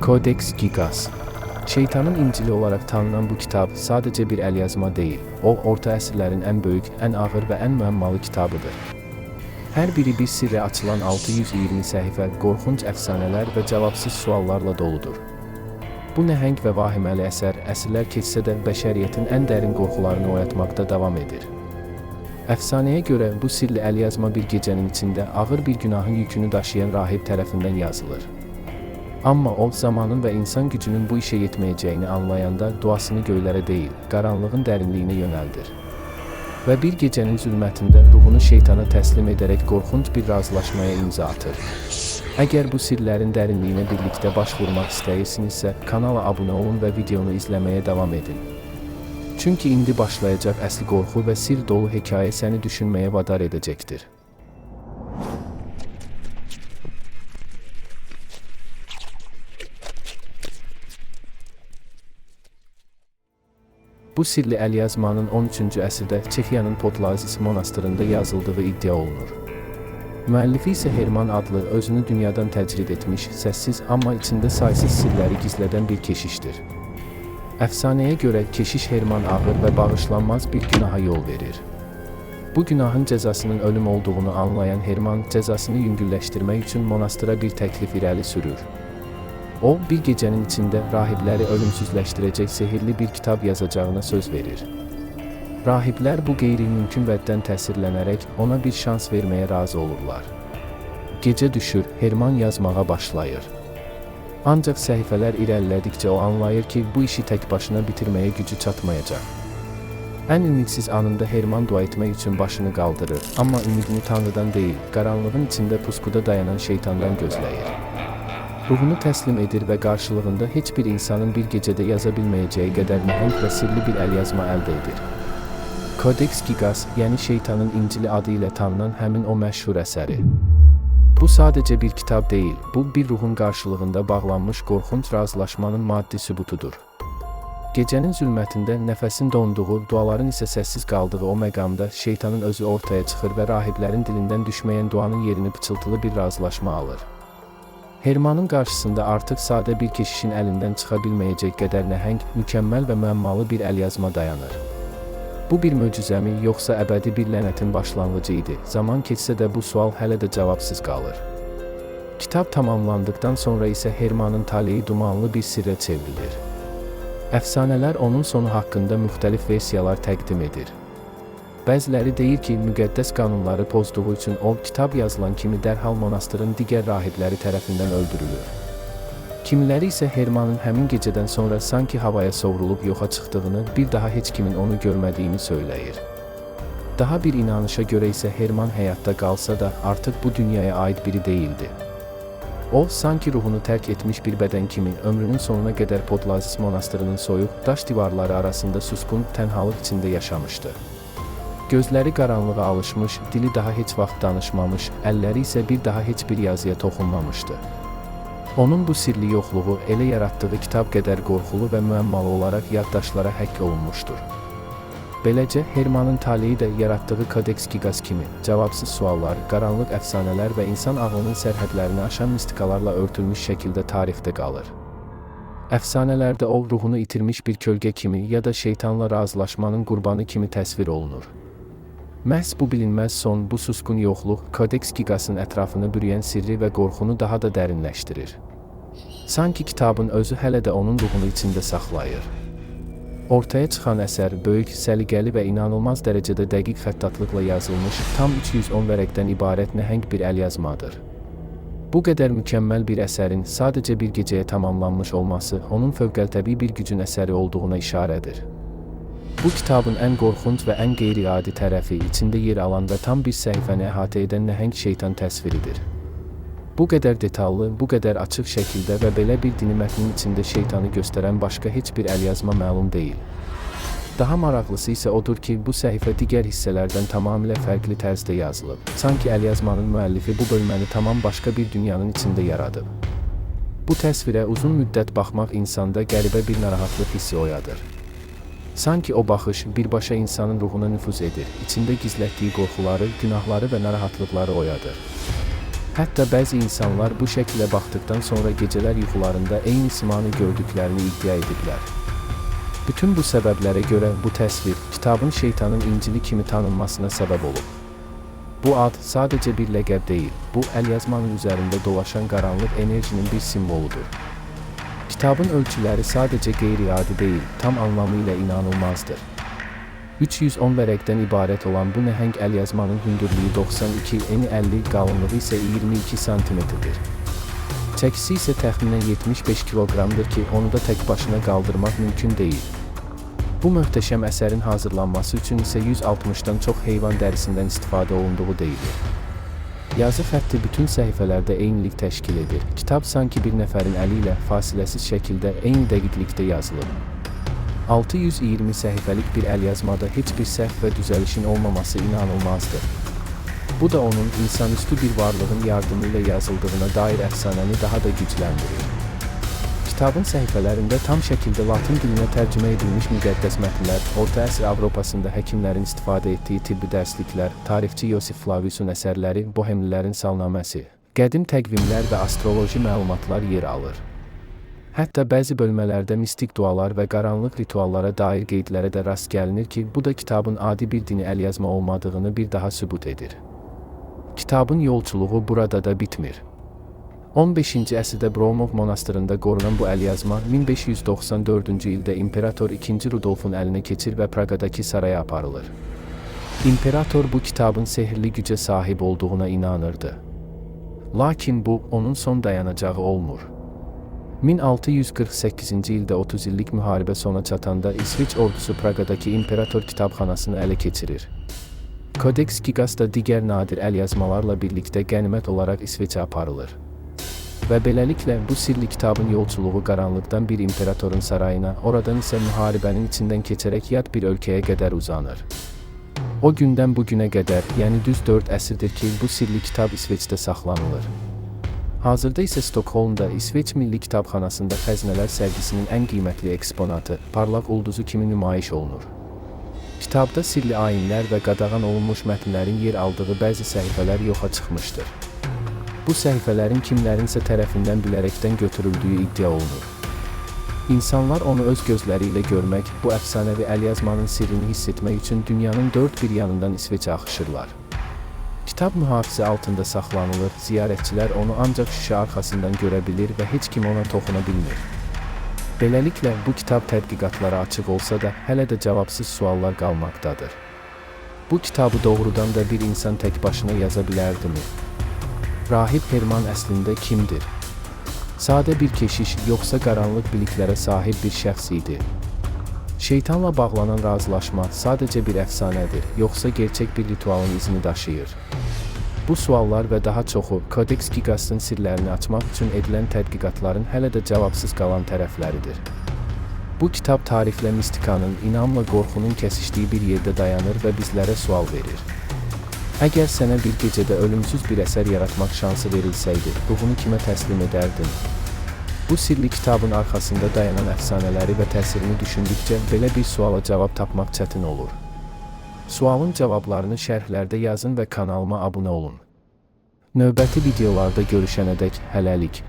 Codex Gigas. Şeytanın İncili olarak tanınan bu kitab sadece bir əlyazma değil, o orta əsrlərin ən böyük, ən ağır və ən müəmmalı kitabıdır. Hər biri bir sirrə açılan 620 səhifə, qorxunc əfsanələr və cavabsız suallarla doludur. Bu nəhəng və vahiməli əsər əsrlər keçsə də bəşəriyyətin ən dərin qorxularını oyatmaqda davam edir. Əfsanəyə görə bu sirli əlyazma bir gecənin içində ağır bir günahın yükünü daşıyan rahib tərəfindən yazılır. Amma o, zamanın və insan gücünün bu işə yetməyəcəyini anlayanda duasını göylərə deyil, qaranlığın dərinliyinə yönəldir. Və bir gecənin zülmətində ruhunu şeytana təslim edərək qorxunc bir razılaşmaya imza atır. Əgər bu sirlərin dərinliyinə birlikdə baş vurmaq istəyirsinizsə, kanala abunə olun və videonu izləməyə davam edin. Çünki indi başlayacaq əsl qorxu və sir dolu hekayə səni düşünməyə vadar edəcəkdir. Bu sirli əlyazmanın 13-cü əsrdə Çexiyanın Podlazis monastırında yazıldığı iddia olunur. Müəllifi isə Herman adlı, özünü dünyadan təcrid etmiş, səssiz, amma içində saysız sirləri gizlədən bir keşişdir. Əfsanəyə görə keşiş Herman ağır və bağışlanmaz bir günaha yol verir. Bu günahın cəzasının ölüm olduğunu anlayan Herman cəzasını yüngülləşdirmək üçün monastıra bir təklif irəli sürür. O, bir gecənin içində rahibləri ölümsüzləşdirəcək sehirli bir kitab yazacağına söz verir. Rahiblər bu qeyri-mümkün vəddən təsirlənərək ona bir şans verməyə razı olurlar. Gecə düşür, Herman yazmağa başlayır. Ancaq səhifələr irəlilədikcə o anlayır ki, bu işi tək başına bitirməyə gücü çatmayacaq. Ən ümidsiz anında Herman dua etmək üçün başını qaldırır, amma ümidini Tanrıdan deyil, qaranlığın içində puskuda dayanan şeytandan gözləyir. Ruhunu təslim edir və qarşılığında heç bir insanın bir gecədə yaza bilməyəcəyi qədər nəhəng və sirli bir əlyazma əldə edir. Codex Gigas, yəni şeytanın İncili adı ilə tanınan həmin o məşhur əsəri. Bu sadəcə bir kitab deyil, bu bir ruhun qarşılığında bağlanmış qorxunc razılaşmanın maddi sübutudur. Gecənin zülmətində nəfəsin donduğu, duaların isə səssiz qaldığı o məqamda şeytanın özü ortaya çıxır və rahiblərin dilindən düşməyən duanın yerini pıçıltılı bir razılaşma alır. Hermanın qarşısında artıq sadə bir keşişin əlindən çıxa bilməyəcək qədər nəhəng, mükəmməl və müəmmalı bir əlyazma dayanır. Bu bir möcüzəmi, yoxsa əbədi bir lənətin başlanğıcı idi? Zaman keçsə də bu sual hələ də cavabsız qalır. Kitab tamamlandıqdan sonra isə Hermanın taleyi dumanlı bir sirrə çevrilir. Əfsanələr onun sonu haqqında müxtəlif versiyalar təqdim edir. Bəziləri deyir ki, müqəddəs qanunları pozduğu üçün o, kitab yazılan kimi dərhal monastırın digər rahibləri tərəfindən öldürülür. Kimiləri isə Hermanın həmin gecədən sonra sanki havaya sovrulub yoxa çıxdığını, bir daha heç kimin onu görmədiyini söyləyir. Daha bir inanışa görə isə Herman həyatda qalsa da artıq bu dünyaya aid biri deyildi. O, sanki ruhunu tərk etmiş bir bədən kimi ömrünün sonuna qədər Podlazis monastırının soyuq, daş divarları arasında susqun, tənhalıq içində yaşamışdı. Gözləri qaranlığa alışmış, dili daha heç vaxt danışmamış, əlləri isə bir daha heç bir yazıya toxunmamışdı. Onun bu sirli yoxluğu elə yaratdığı kitab qədər qorxulu və müəmmalı olaraq yaddaşlara həkk olunmuşdur. Beləcə, Hermanın taleyi də yaratdığı Codex Gigas kimi cavabsız suallar, qaranlıq əfsanələr və insan ağlının sərhədlərini aşan mistikalarla örtülmüş şəkildə tarixdə qalır. Əfsanələrdə o, ruhunu itirmiş bir kölgə kimi ya da şeytanla razılaşmanın qurbanı kimi təsvir olunur. Məhz bu bilinməz son, bu susqun yoxluq, Codex Gigasın ətrafını bürüyən sirri və qorxunu daha da dərinləşdirir. Sanki kitabın özü hələ də onun ruhunu içində saxlayır. Ortaya çıxan əsər böyük, səliqəli və inanılmaz dərəcədə dəqiq xəttatlıqla yazılmış, tam 310 vərəqdən ibarət nəhəng bir əlyazmadır. Bu qədər mükəmməl bir əsərin sadəcə bir gecəyə tamamlanmış olması onun fövqəltəbii bir gücün əsəri olduğuna işarədir. Bu kitabın ən qorxunc və ən qeyri-adi tərəfi içində yer alan və tam bir səhifəni əhatə edən nəhəng şeytan təsviridir. Bu qədər detallı, bu qədər açıq şəkildə və belə bir dini mətnin içində şeytanı göstərən başqa heç bir əlyazma məlum deyil. Daha maraqlısı isə odur ki, bu səhifə digər hissələrdən tamamilə fərqli tərzdə yazılıb. Sanki əlyazmanın müəllifi bu bölməni tamam başqa bir dünyanın içində yaradıb. Bu təsvirə uzun müddət baxmaq insanda qəribə bir narahatlıq hissi oyadır. Sanki o baxış birbaşa insanın ruhuna nüfuz edir, içində gizlətdiyi qorxuları, günahları və narahatlıqları oyadır. Hətta bəzi insanlar bu şəklə baxdıqdan sonra gecələr yuxularında eyni simanı gördüklərini iddia ediblər. Bütün bu səbəblərə görə bu təsvir kitabın şeytanın İncili kimi tanınmasına səbəb olub. Bu ad sadəcə bir ləqəb deyil, bu əlyazmanın üzərində dolaşan qaranlıq enerjinin bir simvoludur. Kitabın ölçüləri sadəcə qeyri-adi deyil, tam anlamıyla inanılmazdır. 310 vərəqdən ibarət olan bu nəhəng əlyazmanın hündürlüyü 92, eni 50, qalınlığı isə 22 santimetrdir. Çəkisi isə təxminən 75 kiloqramdır ki, onu da tək başına qaldırmaq mümkün deyil. Bu möhtəşəm əsərin hazırlanması üçün isə 160-dan çox heyvan dərisindən istifadə olunduğu deyilir. Yazı xətti bütün səhifələrdə eynilik təşkil edir. Kitab sanki bir nəfərin əli ilə fasiləsiz şəkildə eyni dəqiqlikdə yazılıb. 620 səhifəlik bir əlyazmada heç bir səhv və düzəlişin olmaması inanılmazdır. Bu da onun insanüstü bir varlığın yardımı ilə yazıldığına dair əfsanəni daha da gücləndirir. Kitabın səhifələrində tam şəkildə Latın dilinə tərcümə edilmiş müqəddəs mətnlər, Orta əsr Avropasında həkimlərin istifadə etdiyi tibbi dərsliklər, tarixçi Yosif Flaviusun əsərləri, Bohemlilərin salnaməsi, qədim təqvimlər və astroloji məlumatlar yer alır. Hətta bəzi bölmələrdə mistik dualar və qaranlıq rituallara dair qeydlərə də rast gəlinir ki, bu da kitabın adi bir dini əlyazma olmadığını bir daha sübut edir. Kitabın yolçuluğu burada da bitmir. 15-ci əsrdə Bromov monastırında qorunan bu əlyazma 1594-cü ildə İmperator II. Rudolfun əlinə keçir və Praqadakı saraya aparılır. İmperator bu kitabın sehirli gücə sahib olduğuna inanırdı. Lakin bu, onun son dayanacağı olmur. 1648-ci ildə 30 illik müharibə sona çatanda İsveç ordusu Praqadakı İmperator kitabxanasını ələ keçirir. Codex Gigas da digər nadir əlyazmalarla birlikdə qənimət olaraq İsveçə aparılır. Və beləliklə bu sirli kitabın yolçuluğu qaranlıqdan bir imperatorun sarayına, oradan isə müharibənin içindən keçərək yad bir ölkəyə qədər uzanır. O gündən bu günə qədər, yəni düz 4 əsrdir ki, bu sirli kitab İsveçdə saxlanılır. Hazırda isə Stokholmda İsveç Milli Kitabxanasında xəzinələr sərgisinin ən qiymətli eksponatı, parlaq ulduzu kimi nümayiş olunur. Kitabda sirli ayinlər və qadağan olunmuş mətnlərin yer aldığı bəzi səhifələr yoxa çıxmışdır. Bu səhifələrin kimlərinsə tərəfindən bilərəkdən götürüldüyü iddia olunur. İnsanlar onu öz gözləri ilə görmək, bu əfsanəvi əlyazmanın sirrini hiss etmək üçün dünyanın dörd bir yanından İsveçə axışırlar. Kitab mühafizə altında saxlanılır, ziyarətçilər onu ancaq şüşə arxasından görə bilir və heç kim ona toxuna bilmir. Beləliklə, bu kitab tədqiqatlara açıq olsa da, hələ də cavabsız suallar qalmaqdadır. Bu kitabı doğrudan da bir insan tək başına yaza bilərdimi? Rahib Herman əslində kimdir? Sadə bir keşiş, yoxsa qaranlıq biliklərə sahib bir şəxs idi? Şeytanla bağlanan razılaşma sadəcə bir əfsanədir, yoxsa gerçək bir ritualın izini daşıyır? Bu suallar və daha çoxu Codex Gigas'ın sirlərini açmaq üçün edilən tədqiqatların hələ də cavabsız qalan tərəfləridir. Bu kitab tarixlə mistikanın, inamla qorxunun kəsişdiyi bir yerdə dayanır və bizlərə sual verir. Əgər sənə bir gecədə ölümsüz bir əsər yaratmaq şansı verilsəydi, ruhunu kimə təslim edərdin? Bu sirli kitabın arxasında dayanan əfsanələri və təsirini düşündükcə belə bir suala cavab tapmaq çətin olur. Sualın cavablarını şərhlərdə yazın və kanalıma abunə olun. Növbəti videolarda görüşənədək hələlik.